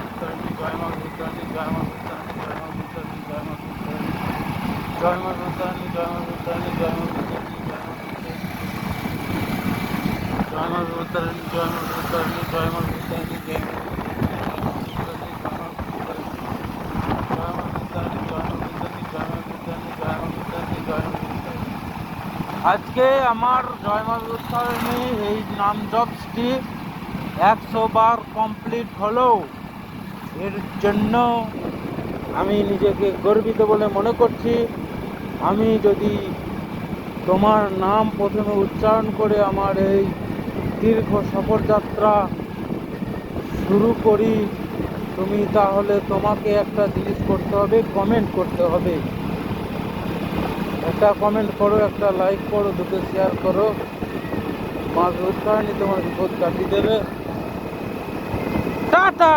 ভূতারিণী জয় মা ভূতারিণী জয় মা ভূতারিণী জয় মা ভূতারিণী জয় মা ভূতারিণী জয় মা ভূতারিণী জয় মা ভূতারিণী জয় মা ভূতারিণী জয় মা ভূতারিণী জয় মা আজকে আমার জয় মা ভূতারিণী এই নাম জপসটি 100 বার কমপ্লিট হলো। এর জন্য আমি নিজেকে গর্বিত বলে মনে করছি। আমি যদি তোমার নাম প্রথমে উচ্চারণ করে আমার এই দীর্ঘ সফরযাত্রা শুরু করি, তুমি তাহলে তোমাকে একটা জিনিস করতে হবে, কমেন্ট করতে হবে। একটা কমেন্ট করো, একটা লাইক করো, দুটো শেয়ার করো। মা ভূতারিণী তোমার বিপদ কাটিয়ে দেবে। টাটা।